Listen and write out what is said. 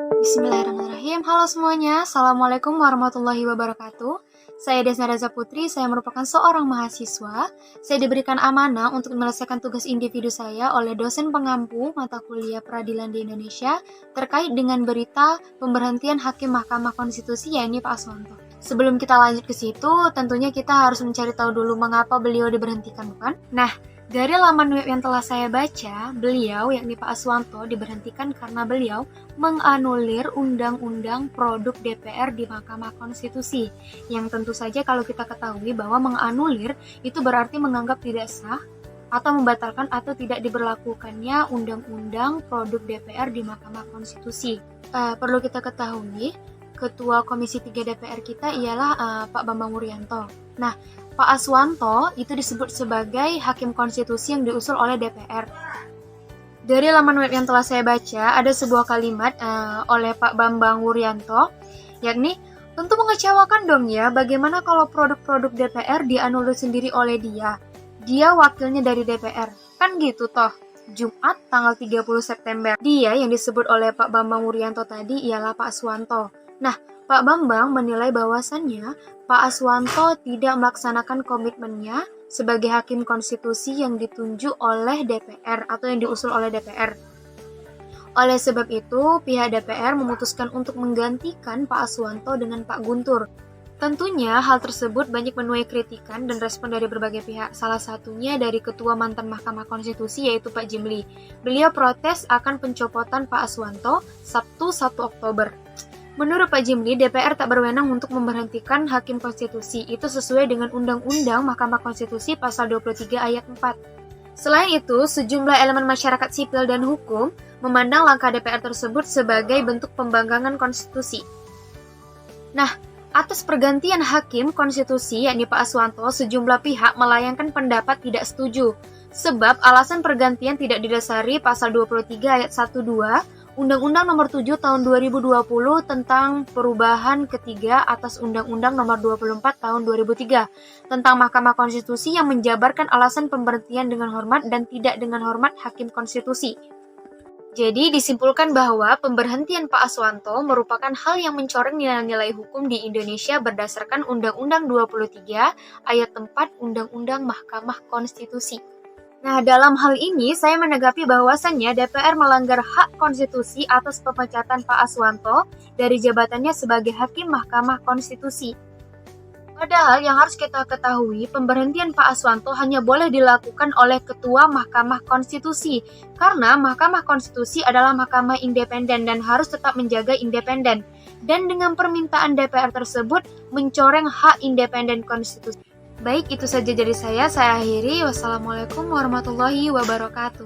Bismillahirrahmanirrahim. Halo semuanya, Assalamualaikum warahmatullahi wabarakatuh. Saya Desna Raza Putri, saya merupakan seorang mahasiswa. Saya diberikan amanah untuk menyelesaikan tugas individu saya oleh dosen pengampu mata kuliah peradilan di Indonesia terkait dengan berita pemberhentian Hakim Mahkamah Konstitusi yakni Pak Aswanto. Sebelum kita lanjut ke situ, tentunya kita harus mencari tahu dulu mengapa beliau diberhentikan, bukan? Nah, dari laman web yang telah saya baca, beliau, yakni Pak Aswanto, diberhentikan karena beliau menganulir Undang-Undang Produk DPR di Mahkamah Konstitusi. Yang tentu saja kalau kita ketahui bahwa menganulir itu berarti menganggap tidak sah atau membatalkan atau tidak diberlakukannya Undang-Undang Produk DPR di Mahkamah Konstitusi. Perlu kita ketahui, Ketua Komisi 3 DPR kita ialah Pak Bambang Wuryanto. Nah, Pak Aswanto itu disebut sebagai Hakim Konstitusi yang diusul oleh DPR. Dari laman web yang telah saya baca, ada sebuah kalimat oleh Pak Bambang Wuryanto, yakni, tentu mengecewakan dong ya, bagaimana kalau produk-produk DPR dianulir sendiri oleh dia. Dia wakilnya dari DPR. Kan gitu toh. Jumat tanggal 30 September. Dia yang disebut oleh Pak Bambang Wuryanto tadi ialah Pak Aswanto. Nah, Pak Bambang menilai bahwasannya Pak Aswanto tidak melaksanakan komitmennya sebagai Hakim Konstitusi yang ditunjuk oleh DPR atau yang diusul oleh DPR. Oleh sebab itu, pihak DPR memutuskan untuk menggantikan Pak Aswanto dengan Pak Guntur. Tentunya hal tersebut banyak menuai kritikan dan respon dari berbagai pihak, salah satunya dari Ketua mantan Mahkamah Konstitusi yaitu Pak Jimli. Beliau protes akan pencopotan Pak Aswanto Sabtu 1 Oktober. Menurut Pak Jimli, DPR tak berwenang untuk memberhentikan Hakim Konstitusi. Itu sesuai dengan Undang-Undang Mahkamah Konstitusi Pasal 23 Ayat 4. Selain itu, sejumlah elemen masyarakat sipil dan hukum memandang langkah DPR tersebut sebagai bentuk pembangkangan konstitusi. Nah, atas pergantian Hakim Konstitusi, yakni Pak Aswanto, sejumlah pihak melayangkan pendapat tidak setuju. Sebab alasan pergantian tidak didasari Pasal 23 Ayat 1-2 Undang-Undang Nomor 7 Tahun 2020 tentang perubahan ketiga atas Undang-Undang Nomor 24 Tahun 2003 tentang Mahkamah Konstitusi yang menjabarkan alasan pemberhentian dengan hormat dan tidak dengan hormat Hakim Konstitusi. Jadi disimpulkan bahwa pemberhentian Pak Aswanto merupakan hal yang mencoreng nilai-nilai hukum di Indonesia berdasarkan Undang-Undang 23 Ayat 4 Undang-Undang Mahkamah Konstitusi. Nah, dalam hal ini saya menanggapi bahwasannya DPR melanggar hak konstitusi atas pemecatan Pak Aswanto dari jabatannya sebagai Hakim Mahkamah Konstitusi. Padahal yang harus kita ketahui, pemberhentian Pak Aswanto hanya boleh dilakukan oleh Ketua Mahkamah Konstitusi, karena Mahkamah Konstitusi adalah mahkamah independen dan harus tetap menjaga independen. Dan dengan permintaan DPR tersebut mencoreng hak independen konstitusi. Baik, itu saja dari saya akhiri. Wassalamualaikum warahmatullahi wabarakatuh.